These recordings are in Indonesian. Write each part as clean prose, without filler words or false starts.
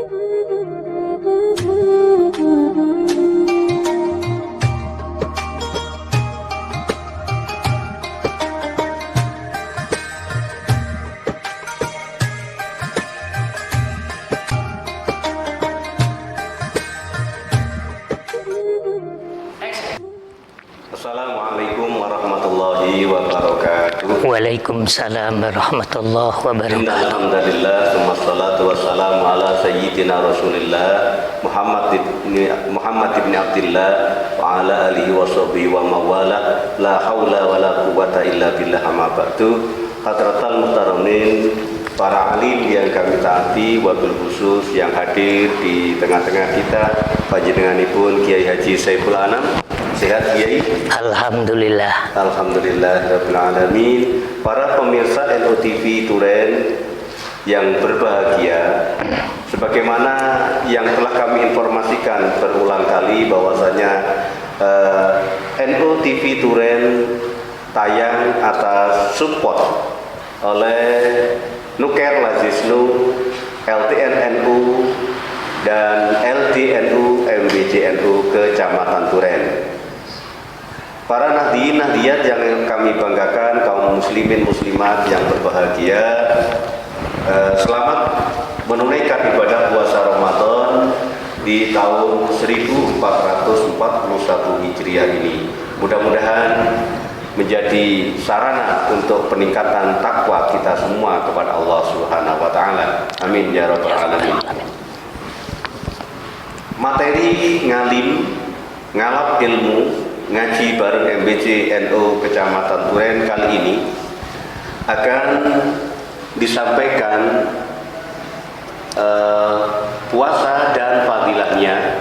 Assalamualaikum warahmatullahi wabarakatuh. Waalaikumsalam warahmatullahi wabarakatuh. Alhamdulillah, wassalatu wassalamu ala sayyidina Rasulillah Muhammad ibn Abdillah wa ala alihi wa sahbihi wa mawala. La haula wa la quwata illa billah, amma ba'du. Hadratal muhtaramin, para alim yang kami taati, wabil khusus yang hadir di tengah-tengah kita, panjenenganipun Kiai Haji Saiful Anam. Sehat Kiai? Alhamdulillah. Alhamdulillah rabbil alamin. Para pemirsa NOTV Turen yang berbahagia, sebagaimana yang telah kami informasikan berulang kali bahwasanya NOTV Turen tayang atas support oleh Nuker Lazisnu, LTNNU dan LDNU MBJNU Kecamatan Turen. Para nahdiyin-nahdiyat yang kami banggakan, kaum muslimin muslimat yang berbahagia, selamat menunaikan ibadah puasa Ramadan di tahun 1441 Hijriah ini. Mudah-mudahan menjadi sarana untuk peningkatan takwa kita semua kepada Allah Subhanahu wa taala. Amin ya rabbal alamin. Materi ngalim, ngalap ilmu, ngaji bareng MBJNU Kecamatan Turen kali ini akan disampaikan puasa dan fadilahnya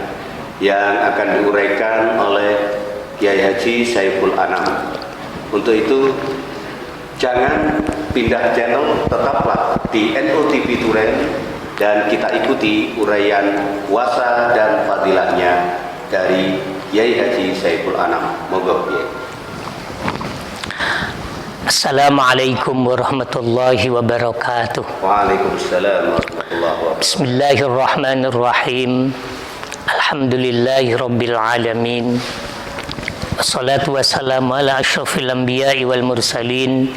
yang akan diuraikan oleh Kiai Haji Saiful Anam. Untuk itu jangan pindah channel, tetaplah di NOTV Turen dan kita ikuti uraian puasa dan fadilahnya dari Kiai Haji Saiful Anam. Moga Kiai. Assalamualaikum warahmatullahi wabarakatuh. Waalaikumsalam warahmatullahi wabarakatuh. Bismillahirrahmanirrahim. Alhamdulillahi rabbil alamin. Wassalatu wassalamu ala asyrafil anbiya'i wal mursalin,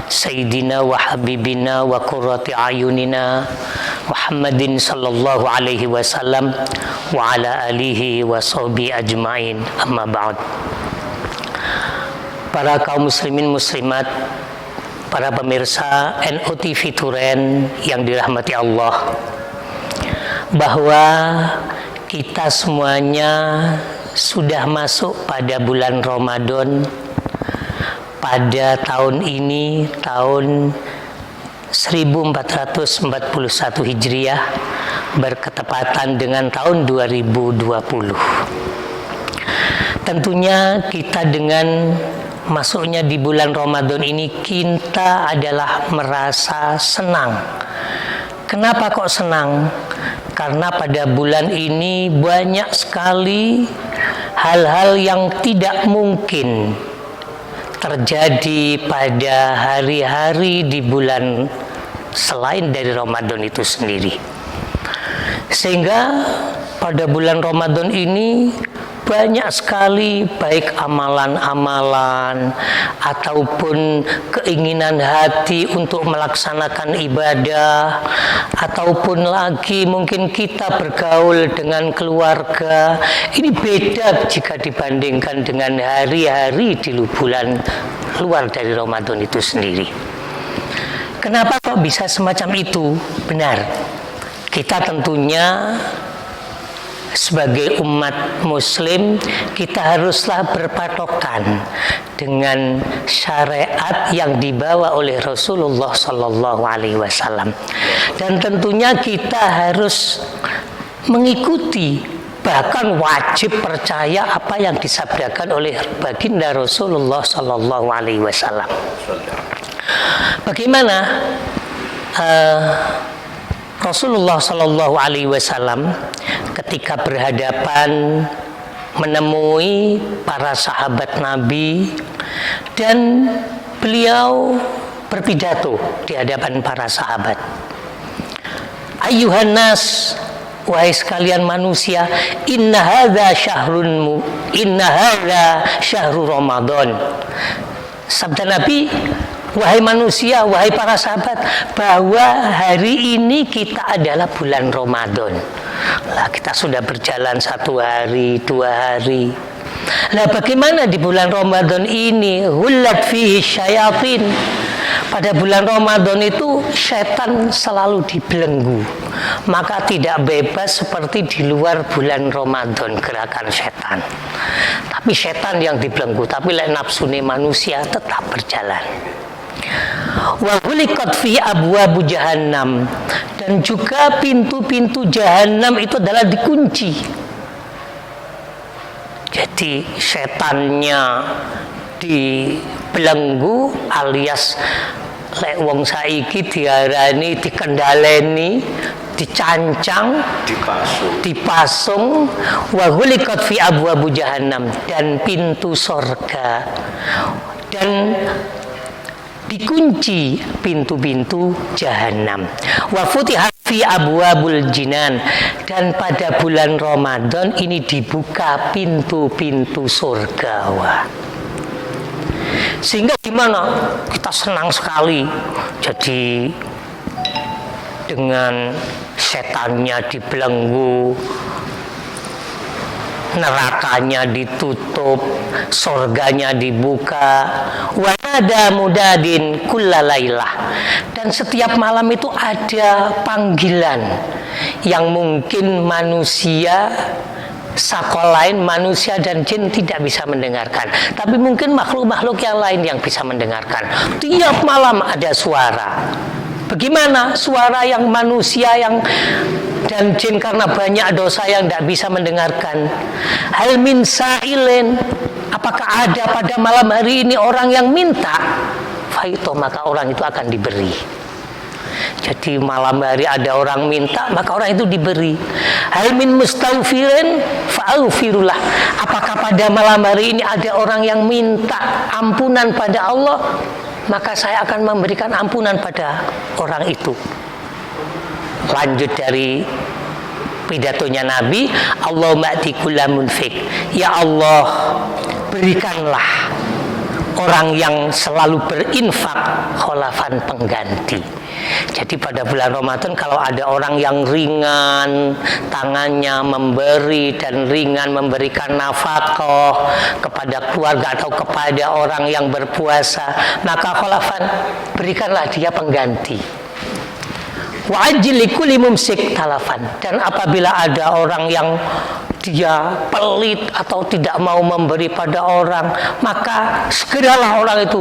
Sayyidina wa habibina wa qurrati ayunina Muhammadin sallallahu alaihi wasallam wa ala alihi wa sahbihi ajma'in. Amma ba'd. Para kaum muslimin muslimat, para pemirsa NOTV Turen yang dirahmati Allah, bahwa kita semuanya sudah masuk pada bulan Ramadan pada tahun ini, tahun 1441 Hijriah, berketepatan dengan tahun 2020. Tentunya kita dengan masuknya di bulan Ramadan ini, kita adalah merasa senang. Kenapa kok senang? Karena pada bulan ini banyak sekali hal-hal yang tidak mungkin terjadi pada hari-hari di bulan selain dari Ramadan itu sendiri. Sehingga pada bulan Ramadan ini banyak sekali baik amalan-amalan ataupun keinginan hati untuk melaksanakan ibadah, ataupun lagi mungkin kita bergaul dengan keluarga. Ini beda jika dibandingkan dengan hari-hari di bulan luar dari Ramadan itu sendiri. Kenapa kok bisa semacam itu? Benar, kita tentunya sebagai umat muslim, kita haruslah berpatokan dengan syariat yang dibawa oleh Rasulullah Sallallahu Alaihi Wasallam, dan tentunya kita harus mengikuti, bahkan wajib percaya apa yang disabdakan oleh baginda Rasulullah Sallallahu Alaihi Wasallam. Bagaimana Rasulullah Sallallahu Alaihi Wasallam ketika berhadapan menemui para sahabat Nabi dan beliau berpidato di hadapan para sahabat. Ayuhan nas, wahai sekalian manusia, inna hadza syahrul Ramadan. Sabda Nabi, wahai manusia, wahai para sahabat, bahwa hari ini kita adalah bulan Ramadan. Lah, kita sudah berjalan 1 hari, 2 hari. Nah, bagaimana di bulan Ramadan ini? Hullat fihi syayatin. Pada bulan Ramadan itu setan selalu dibelenggu. Maka tidak bebas seperti di luar bulan Ramadan gerakan setan. Tapi setan yang dibelenggu, tapi nafsune manusia tetap berjalan. Wa ghuliqat fi abwabu jahannam, dan juga pintu-pintu jahanam itu adalah dikunci. Jadi setannya dibelenggu, alias lek wong saiki diarani dikendaleni, dicancang, dipasung. Wa ghuliqat fi abwabu jahannam, dan pintu surga, dan dikunci pintu-pintu jahanam. Wa futihat fi abwabul jinan, dan pada bulan Ramadan ini dibuka pintu-pintu surga. Wah. Sehingga gimana? Kita senang sekali. Jadi dengan setannya dibelenggu, nerakanya ditutup, surganya dibuka. Wa nada mudadin kullalailah, dan setiap malam itu ada panggilan yang mungkin manusia sakolain, manusia dan jin tidak bisa mendengarkan, tapi mungkin makhluk-makhluk yang lain yang bisa mendengarkan. Tiap malam ada suara. Bagaimana suara yang manusia yang dan jin karena banyak dosa yang tidak bisa mendengarkan? Hal min sa'ilin, apakah ada pada malam hari ini orang yang minta? Faito, maka orang itu akan diberi. Jadi malam hari ada orang minta, maka orang itu diberi. Hal min mustaghfirin fa'aghfirullah, apakah pada malam hari ini ada orang yang minta ampunan pada Allah, maka saya akan memberikan ampunan pada orang itu. Lanjut dari pidatonya Nabi, Allahumma ati kulla munfik, ya Allah, berikanlah orang yang selalu berinfak kholafan pengganti. Jadi pada bulan Ramadan kalau ada orang yang ringan tangannya memberi dan ringan memberikan nafkah kepada keluarga atau kepada orang yang berpuasa, maka kholafan, berikanlah dia pengganti. Wa ajli kulli mumsik talafan, dan apabila ada orang yang dia pelit atau tidak mau memberi pada orang, maka segeralah orang itu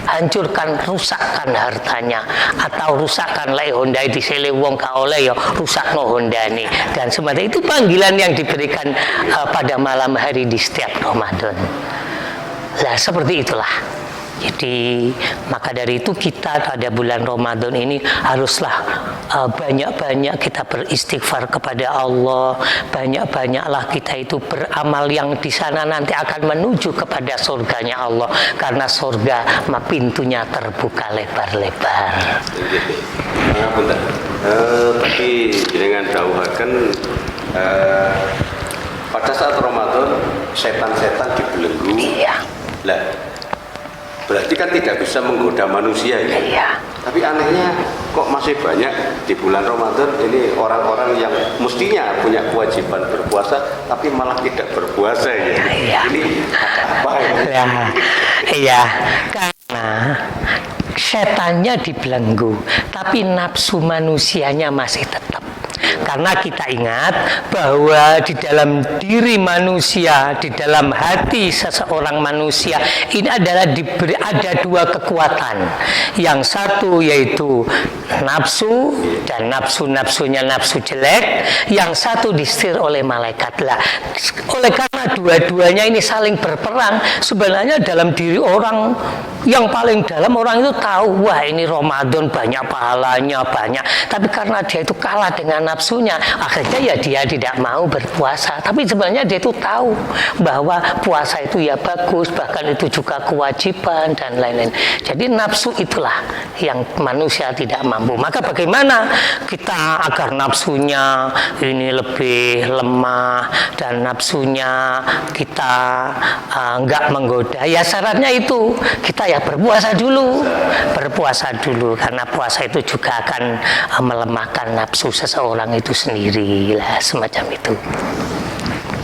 hancurkan, rusakkan hartanya, atau rusakkan lek Honda di sele wong ka oleh ya rusakno Hondane, dan semacam itu panggilan yang diberikan pada malam hari di setiap Ramadan. Lah seperti itulah. Jadi maka dari itu kita pada bulan Ramadan ini haruslah banyak-banyak kita beristighfar kepada Allah, banyak-banyaklah kita itu beramal yang di sana nanti akan menuju kepada surganya Allah, karena surga pintunya terbuka lebar-lebar. Tapi dengan dauhaken pada saat Ramadan setan-setan dibelenggu. Iya. Lah berarti kan tidak bisa menggoda manusia ya. Iya. Tapi anehnya kok masih banyak di bulan Ramadan ini orang-orang yang mestinya punya kewajiban berpuasa tapi malah tidak berpuasa ya. Iya. Ini apa ya? Ya, iya, karena setannya dibelenggu, tapi nafsu manusianya masih tetap. Karena kita ingat bahwa di dalam diri manusia, di dalam hati seseorang manusia ini adalah ada dua kekuatan. Yang satu yaitu nafsu, dan nafsunya nafsu jelek. Yang satu disetir oleh malaikat. Lah, oleh karena Karena dua-duanya ini saling berperang. Sebenarnya dalam diri orang yang paling dalam, orang itu tahu, wah ini Ramadan banyak pahalanya, banyak. Tapi karena dia itu kalah dengan nafsunya, akhirnya ya dia tidak mau berpuasa. Tapi sebenarnya dia itu tahu bahwa puasa itu ya bagus, bahkan itu juga kewajiban dan lain-lain. Jadi nafsu itulah yang manusia tidak mampu. Maka bagaimana kita agar nafsunya ini lebih lemah dan nafsunya kita nggak menggoda? Ya syaratnya itu kita ya berpuasa dulu, karena puasa itu juga akan melemahkan nafsu seseorang itu sendiri lah, semacam itu.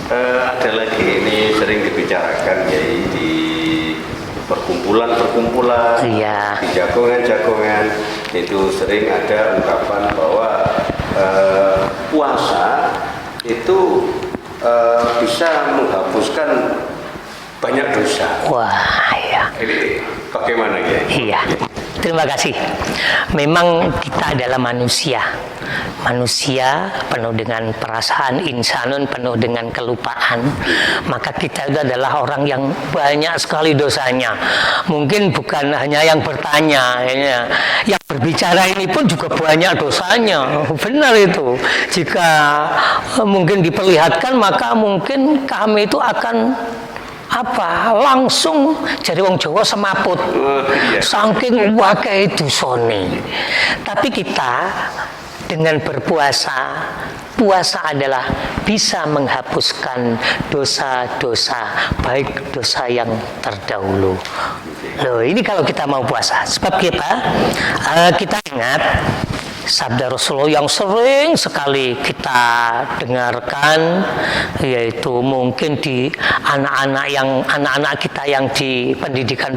Ada lagi ini sering dibicarakan ya di perkumpulan, Iya. di jagongan itu sering ada ungkapan bahwa puasa itu bisa menghapuskan banyak dosa. Wah, ya. Ini bagaimana ya? Iya. Terima kasih. Memang kita adalah manusia penuh dengan perasaan, insanun penuh dengan kelupaan. Maka kita itu adalah orang yang banyak sekali dosanya. Mungkin bukan hanya yang bertanya, ya. Yang berbicara ini pun juga banyak dosanya. Benar itu. Jika mungkin diperlihatkan, maka mungkin kami itu akan langsung jadi wong Jawa semaput, saking wakai dosane. Tapi kita dengan berpuasa, puasa adalah bisa menghapuskan dosa-dosa, baik dosa yang terdahulu. Loh, ini kalau kita mau puasa. Sebab kita ingat sabda Rasulullah yang sering sekali kita dengarkan, yaitu mungkin di anak-anak kita yang di pendidikan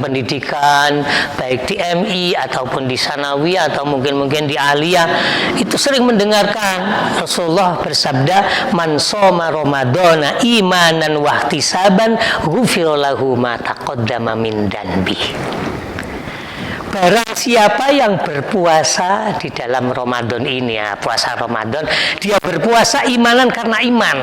baik di MI ataupun di Sanawiyah atau mungkin di Aliyah, itu sering mendengarkan Rasulullah bersabda, man shoma ramadhana imanan wa ihtisaban ghufira lahu ma taqaddama min danbi. Barang siapa yang berpuasa di dalam Ramadan ini, ya, puasa Ramadan, dia berpuasa imanan karena iman.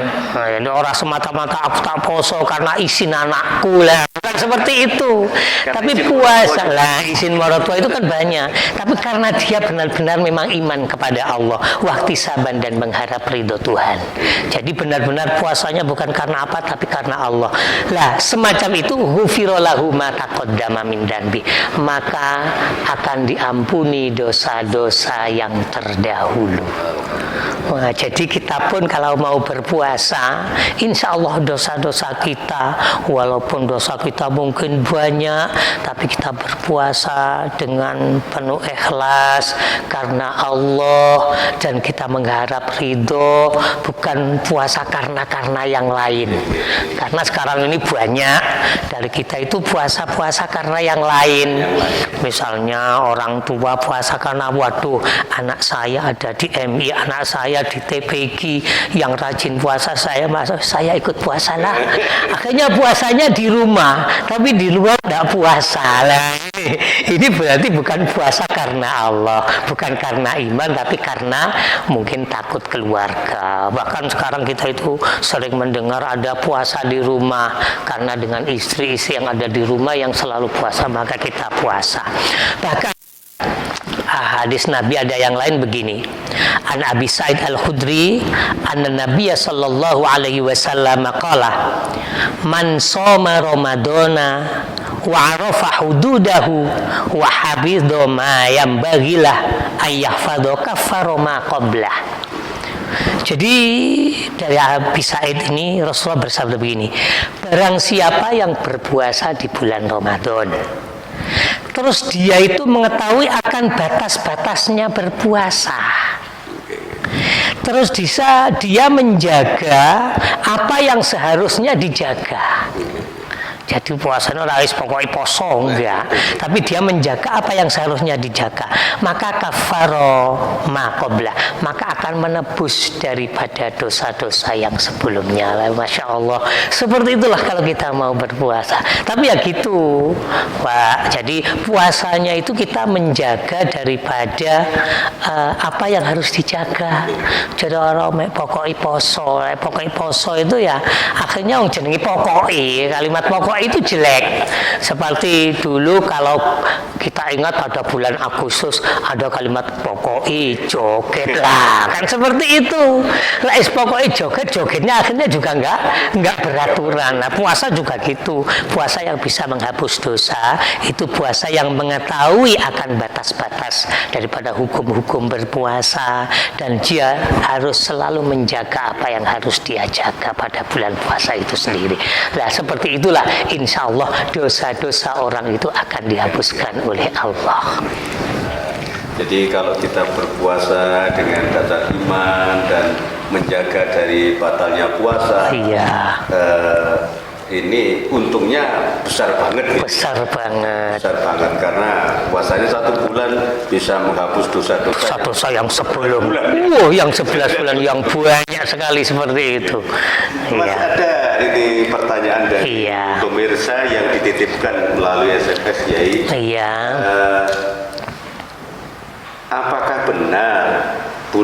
Nah, orang semata-mata aku tak poso karena izin anakku lah, bukan seperti itu. Tapi puasa lah, izin maratua itu kan banyak. Tapi karena dia benar-benar memang iman kepada Allah, waktu saban dan mengharap ridho Tuhan. Jadi benar-benar puasanya bukan karena apa, tapi karena Allah. Lah, semacam itu ghufira lahu ma taqaddama min danbi. Maka akan diampuni dosa-dosa yang terdahulu. Nah, jadi kita pun kalau mau berpuasa, insya Allah dosa-dosa kita, walaupun dosa kita mungkin banyak, tapi kita berpuasa dengan penuh ikhlas karena Allah, dan kita mengharap ridho, bukan puasa karena yang lain. Karena sekarang ini banyak dari kita itu puasa karena yang lain. Misalnya orang tua puasa karena waduh, anak saya ada di MI, anak saya di TPG yang rajin puasa, saya ikut puasa lah. Akhirnya puasanya di rumah, tapi di luar tidak puasa lah. Ini berarti bukan puasa karena Allah, bukan karena iman, tapi karena mungkin takut keluarga. Bahkan sekarang kita itu sering mendengar ada puasa di rumah, karena dengan istri-istri yang ada di rumah yang selalu puasa, maka kita puasa. Bahkan hadis Nabi ada yang lain begini. An Abi Sa'id Al-Khudri anna Nabiya sallallahu alaihi wasallam qala man shoma ramadana wa arafa hududahu wa hafidha ma yanbaghilah ay yahfadha kaffara ma qablah. Jadi dari Abi Sa'id ini Rasulullah bersabda begini, barang siapa yang berpuasa di bulan Ramadan, terus dia itu mengetahui akan batas-batasnya berpuasa, terus dia menjaga apa yang seharusnya dijaga. Jadi puasanya ora wis pokoke poso enggak, tapi dia menjaga apa yang seharusnya dijaga. Maka kafaro ma qabla, maka akan menebus daripada dosa-dosa yang sebelumnya. Masya Allah, seperti itulah kalau kita mau berpuasa. Tapi ya gitu, Pak. Jadi puasanya itu kita menjaga daripada apa yang harus dijaga. Jadi orang pokoknya poso itu ya akhirnya jenengi pokoknya, kalimat pokok itu jelek. Seperti dulu kalau kita ingat pada bulan Agustus ada kalimat pokoknya joget lah, kan seperti itu. Lah pokoknya jogetnya akhirnya juga enggak beraturan. Nah puasa juga gitu, puasa yang bisa menghapus dosa itu puasa yang mengetahui akan batas-batas daripada hukum-hukum berpuasa, dan dia harus selalu menjaga apa yang harus dia jaga pada bulan puasa itu sendiri. Nah seperti itulah insya Allah dosa-dosa orang itu akan dihapuskan oleh Allah. Jadi kalau kita berpuasa dengan dasar iman dan menjaga dari batalnya puasa, iya. Ini untungnya besar banget. Besar banget. Besar banget karena puasanya 1 bulan bisa menghapus dosa-dosa yang sebelum. Yang 11 bulan yang banyak sekali seperti itu. Mas, ada ini pertanyaan dari pemirsa yang dititipkan melalui SMS Yai. Iya. Apakah benar di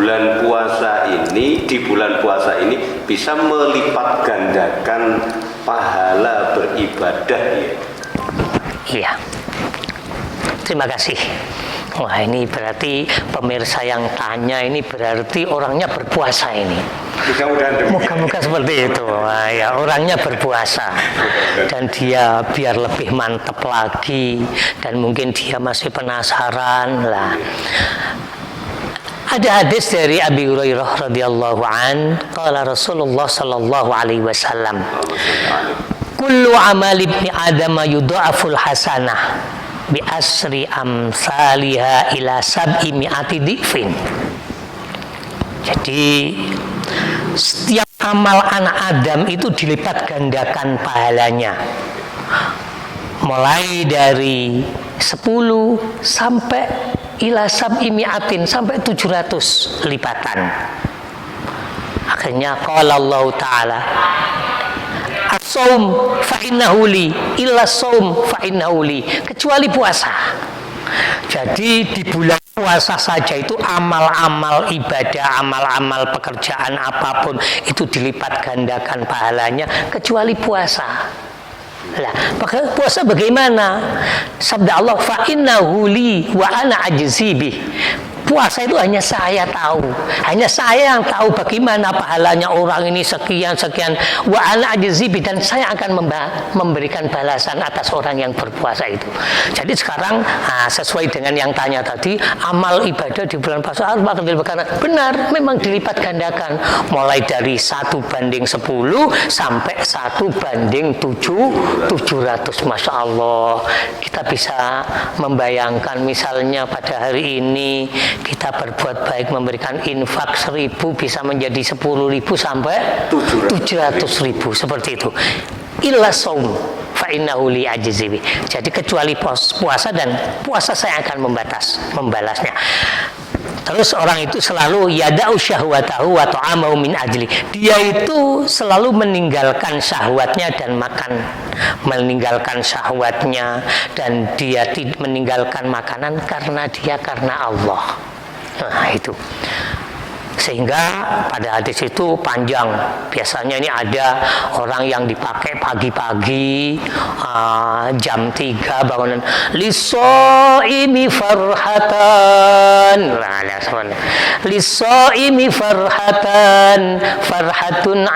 bulan puasa ini bisa melipat gandakan pahala beribadah ya? Iya. Terima kasih. Wah ini berarti pemirsa yang tanya ini berarti orangnya berpuasa ini. Muka-muka seperti itu. Wah, ya orangnya berpuasa dan dia biar lebih mantap lagi dan mungkin dia masih penasaran lah. Ada hadis dari Abi Hurairah radhiyallahu an, qala Rasulullah sallallahu alaihi wasallam, kullu amali ibni Adam yudha'aful hasanah bi asri amsalha ila sab'i mi'ati dhifin. Jadi setiap amal anak Adam itu dilipat gandakan pahalanya, mulai dari 10 sampai ila sab'i mi'atin, sampai 700 lipatan. Akhirnya qala Allah Ta'ala, as-saum fa innahu li, illa saum fa innahu li, kecuali puasa. Jadi di bulan puasa saja itu amal-amal ibadah, amal-amal pekerjaan apapun itu dilipat gandakan pahalanya, kecuali puasa. Lah, maka puasa bagaimana? Sabda Allah, fa innahu li wa ana ajzi bih. Puasa itu hanya saya tahu, hanya saya yang tahu bagaimana pahalanya orang ini sekian wa ana ajzi bih, dan saya akan memberikan balasan atas orang yang berpuasa itu. Jadi sekarang sesuai dengan yang tanya tadi, amal ibadah di bulan puasa benar, memang dilipat gandakan, mulai dari 1:10 sampai 1:700. Masya Allah, kita bisa membayangkan misalnya pada hari ini kita berbuat baik, memberikan infak 1.000 bisa menjadi 10.000 sampai 700.000, seperti itu. Illa saum fa innahu li ajzi. Jadi kecuali puasa, dan puasa saya akan membalasnya. Terus orang itu selalu yada'u syahwatahu wa ta'amahu min ajli. Dia itu selalu meninggalkan syahwatnya dan meninggalkan syahwatnya, dan dia meninggalkan makanan karena Allah. Nah itu. Sehingga pada hadis itu panjang. Biasanya ini ada orang yang dipakai pagi-pagi jam 3 bangunan, lisoimi farhatan, lisoimi farhatun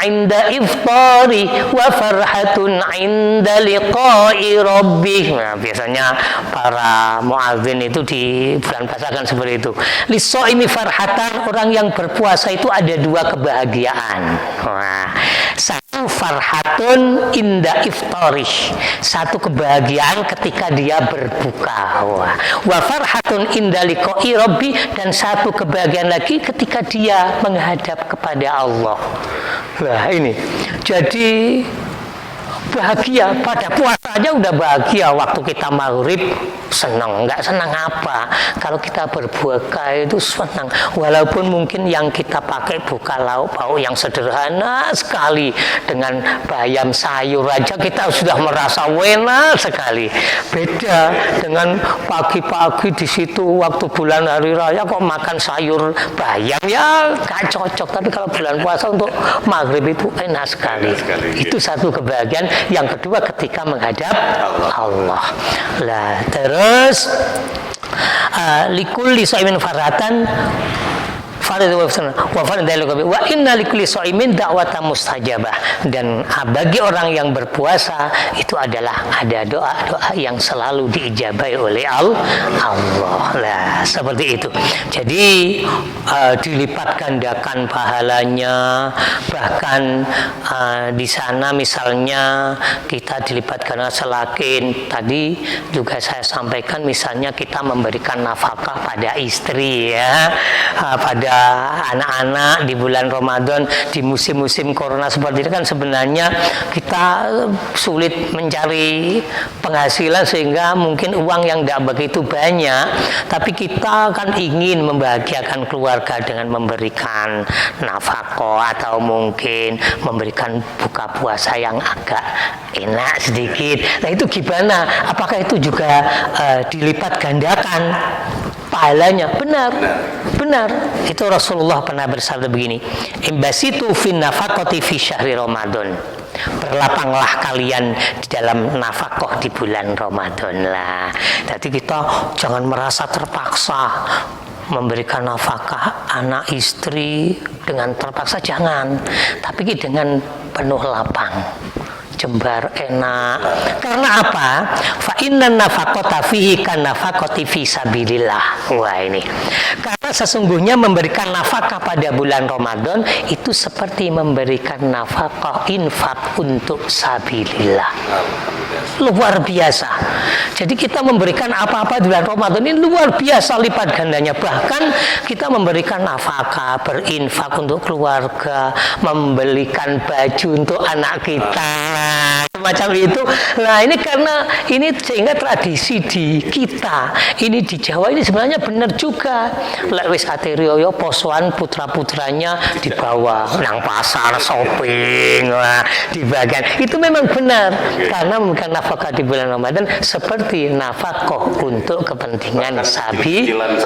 inda iftari wa farhatun inda liqa'i rabbih. Nah, biasanya para muadzin itu di bulan puasa kan seperti itu. Lisoimi farhatan, orang yang berpuasa itu ada 2 kebahagiaan. Satu farhatun inda iftarih, satu kebahagiaan ketika dia berbuka. Wa farhatun inda liqa'i rabbi, dan satu kebahagiaan lagi ketika dia menghadap kepada Allah. Nah ini, jadi bahagia, pada puasa aja udah bahagia. Waktu kita maghrib senang, nggak senang apa? Kalau kita berbuka itu senang, walaupun mungkin yang kita pakai buka lauk pauk yang sederhana sekali, dengan bayam sayur aja kita sudah merasa enak sekali. Beda dengan pagi-pagi di situ waktu bulan hari raya kok makan sayur bayam, ya nggak cocok. Tapi kalau bulan puasa untuk maghrib itu enak sekali. Itu satu kebahagiaan. Yang kedua ketika menghadap Allah. Lah terus likulli shaimin faratan wa inna likulli shaimin da'watan mustajabah. Dan bagi orang yang berpuasa itu adalah ada doa-doa yang selalu diijabai oleh Allah. Lah seperti itu. Jadi dilipat gandakan pahalanya. Bahkan di sana misalnya kita dilipat gandakan selakin tadi juga saya sampaikan, misalnya kita memberikan nafkah pada istri ya, pada anak-anak di bulan Ramadan, di musim-musim corona seperti ini kan sebenarnya kita sulit mencari penghasilan sehingga mungkin uang yang tidak begitu banyak, tapi kita kan ingin membahagiakan keluarga dengan memberikan nafkah atau mungkin memberikan buka puasa yang agak enak sedikit. Nah itu gimana? Apakah itu juga dilipat gandakan pahalanya? Benar. Itu Rasulullah pernah bersabda begini, imbasitu fin nafaqati fi syahri Ramadan. Berlapanglah kalian di dalam nafkah di bulan Ramadan lah. Jadi kita jangan merasa terpaksa memberikan nafkah anak istri dengan terpaksa, jangan. Tapi dengan penuh lapang, jembar enak. Karena apa? Fa innan nafaqata fihi kan nafaqati fi sabilillah. Wah ini. Karena sesungguhnya memberikan nafkah pada bulan Ramadan itu seperti memberikan nafkah infak untuk sabilillah. Luar biasa. Jadi kita memberikan apa-apa di bulan Ramadan ini luar biasa lipat gandanya. Bahkan kita memberikan nafkah, berinfak untuk keluarga, membelikan baju untuk anak kita, semacam itu. Nah ini karena ini sehingga tradisi di kita ini di Jawa ini sebenarnya benar juga. Lek wis ate riyo posoan putra-putranya dibawa nang pasar shopping, di bagian itu memang benar karena bukan nafkah di bulan Ramadan seperti nafkah untuk kepentingan sabilillah.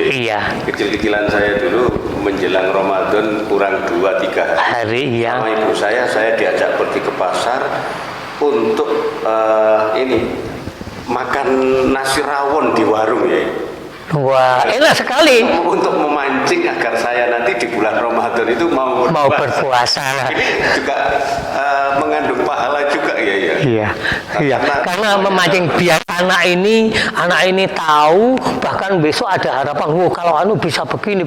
Iya. Kecil-kecilan saya dulu menjelang Ramadan kurang 2-3 hari ya. Sama ibu saya diajak pergi ke pasar untuk makan nasi rawon di warung ya. Wah, enak sekali. Untuk memancing agar saya nanti di bulan Ramadan itu mau berpuasa. Ini juga mengandung pahala juga ya. Iya. Karena memancing biar anak ini tahu, bahkan besok ada harapan, kalau bisa begini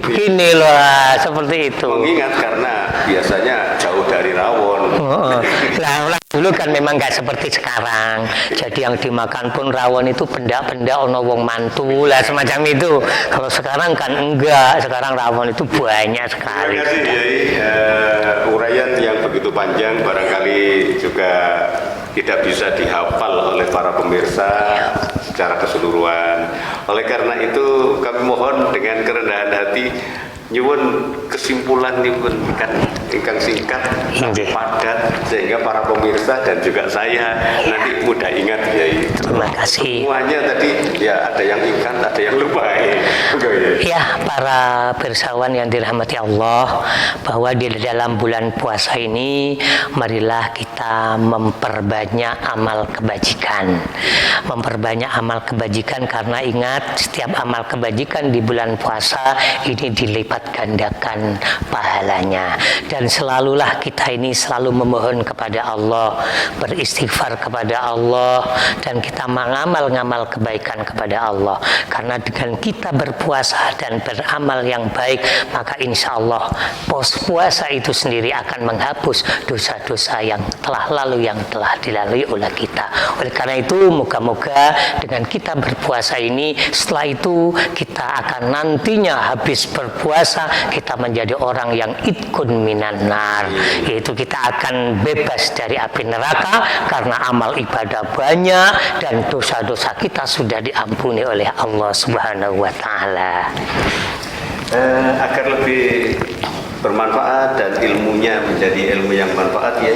lah, seperti itu. Mengingat karena biasanya jauh dari rawon. Lah dulu kan memang nggak seperti sekarang. Jadi yang dimakan pun rawon itu benda-benda ono wong mantu lah semacam itu. Kalau sekarang kan enggak. Sekarang rawon itu banyak sekali. Terima kasih Yai. Uraian yang begitu panjang barangkali juga tidak bisa dihafal oleh para pemirsa secara keseluruhan. Oleh karena itu kami mohon dengan kerendahan hati nyuwun kesimpulan nyuwun ingkang singkat tapi padat sehingga para pemirsa dan juga saya nanti mudah ingat ya. Terima kasih. Semuanya tadi ya ada yang ingat, ada yang lupa ya. Ya, para pirsawan yang dirahmati Allah, bahwa di dalam bulan puasa ini marilah kita memperbanyak amal kebajikan. Memperbanyak amal kebajikan karena ingat setiap amal kebajikan di bulan puasa ini dilipat gandakan pahalanya. Dan selalulah kita ini selalu memohon kepada Allah, beristighfar kepada Allah, dan kita mengamal-ngamal kebaikan kepada Allah. Karena dengan kita berpuasa dan beramal yang baik, maka insya Allah puasa itu sendiri akan menghapus dosa-dosa yang telah lalu, yang telah dilalui oleh kita. Oleh karena itu moga-moga dengan kita berpuasa ini, setelah itu kita akan nantinya habis berpuasa puasa, kita menjadi orang yang itkun minan nar, yaitu kita akan bebas dari api neraka karena amal ibadah banyak dan dosa-dosa kita sudah diampuni oleh Allah Subhanahu wa taala. Agar lebih bermanfaat dan ilmunya menjadi ilmu yang manfaat, ya,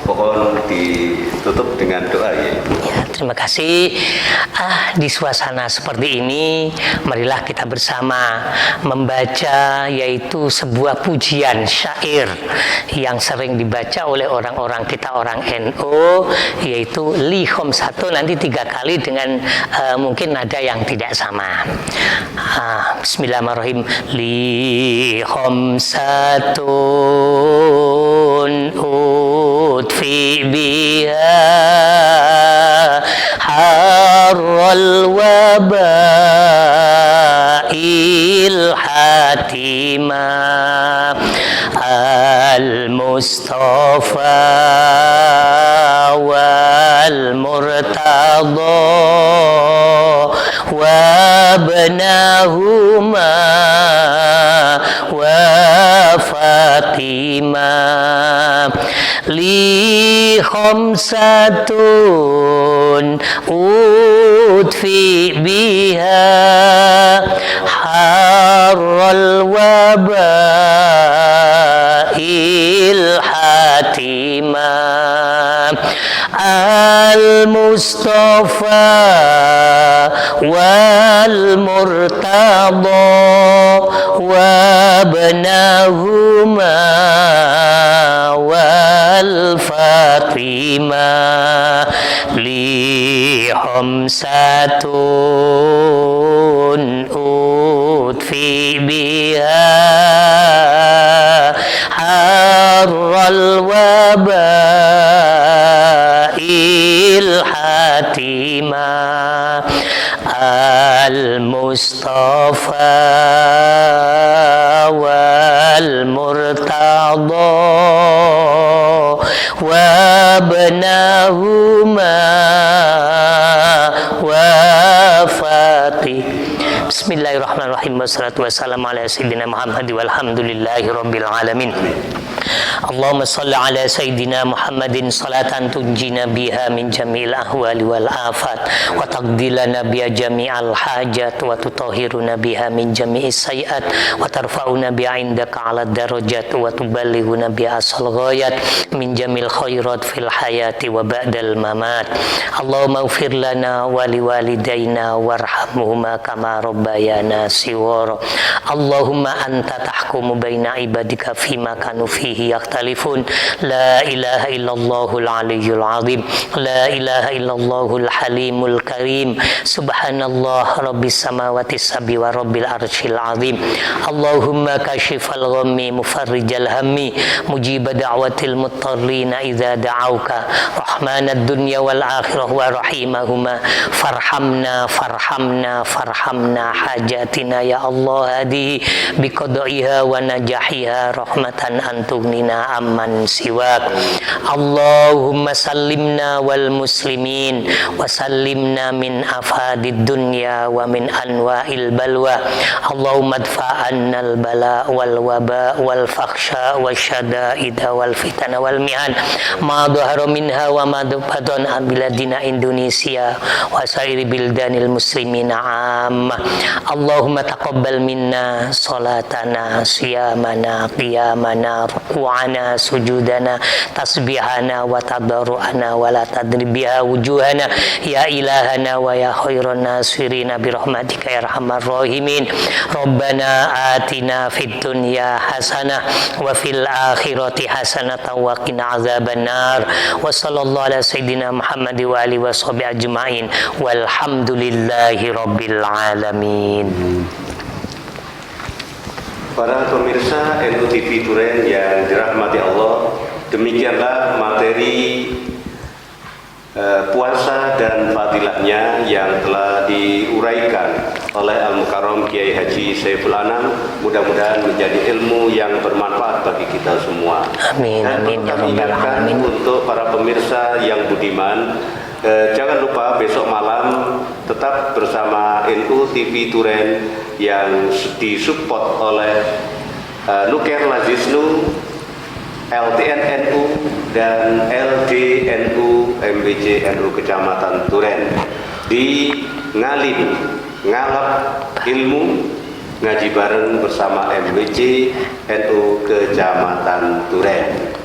mohon ditutup dengan doa, ya. Ya, terima kasih. Di suasana seperti ini, marilah kita bersama membaca yaitu sebuah pujian syair yang sering dibaca oleh orang-orang kita orang NU, yaitu Li Khomsatu, nanti 3 kali dengan mungkin nada yang tidak sama. Bismillahirrahmanirrahim. Li Khomsatun utfi biha harral wabail hatima al-mustafa wal murtada wabnahuma wa Fatima li khamsatun utfi biha harral wabail hatima al-mustafa wal murtada wabnahuma wal fatima li khamsatun utfi biha harral wabail hatima al-mustafa wal murtada wabnahuma wa Fatih. Bismillahirrahmanirrahim. Wassalatu wassalamu ala sayyidina Muhammad walhamdulillahi rabbil alamin. Allahumma salli ala sayyidina Muhammadin salatan tunjina biha min jami'il ahwali wal afat wa taqdilana biha jami'al hajat wa tutahhiruna biha min jami'is sayiat wa tarfa'una biha indaka ala darajat wa tuballighuna biha asal ghayat min jamil khairat fil hayati wa ba'dal mamat. Allahumma ighfir lana wa liwalidayna warhamhuma kama rabbayana sighara. Allahumma anta tahkumu baina ibadika fima kanu fihi yakhtalifun. La ilaha illallahul aliyyul azim. La ilaha illallahul halimul karim. Subhanallah rabbis samawati sab'i wa rabbil arsyil azim. Allahumma kashifal ghammi mufarrijal hammi mujib da'watil muttarrina idza da'auka rahmanad dunya wal akhirah wa rahimahuma farhamna farhamna farhamna hajatina ya Allah hadi biqada'iha wa najahiha rahmatan antugnina amman siwak. Allahumma sallimna wal muslimin wa sallimna min afadid dunya wa min anwa'il balwa. Allahumma adfa'anna al bala wal waba wal fakhsha wasyada'ida wal fitana wal mihan ma dhahara minha wa ma batan biladina Indonesia wa sairi bildanil muslimina amma. Allahumma taqabbal minna salatana siyamana qiyamana ruku'ana sujudana tasbihana wa tadarru'ana wa la tadribiha wujuhana ya ilahana wa ya khairan nasirina birahmatika ya arhamar rahimin. Rabbana atina fid dunya hasanah wa fil akhirati hasanatan wa qina azabannar. Wa sallallahu ala sayyidina Muhammad wa alihi wa sahbihi ajma'in walhamdulillahi rabbil alamin. Para pemirsa NU TV Duren yang dirahmati Allah, demikianlah materi puasa dan fadilahnya yang telah diuraikan oleh Al-Mukarram Kiai Haji Saiful Anam. Mudah-mudahan menjadi ilmu yang bermanfaat bagi kita semua. Amin, dan amin, ya kami rabbal ingatkan alamin. untuk para pemirsa yang budiman, jangan lupa besok malam tetap bersama NU TV Duren yang disupport oleh Nuker Lazisnu, LTN NU, dan LDNU MBC NU Kecamatan Turen di Ngalim, ngalap ilmu, ngaji bareng bersama MBC NU Kecamatan Turen.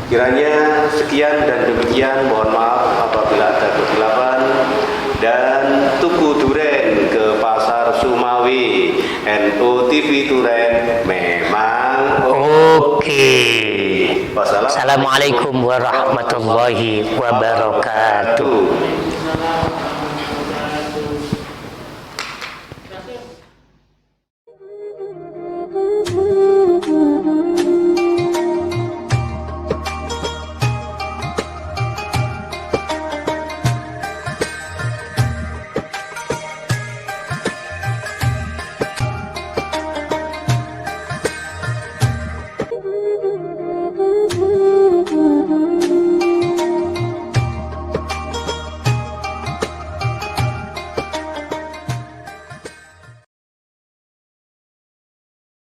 Kiranya sekian dan demikian, mohon maaf apabila ada kekeliruan. Dan Tuku Duren ke Pasar Sumawi, NU TV Turen memang Oke. Wassalamualaikum Assalamualaikum warahmatullahi wabarakatuh.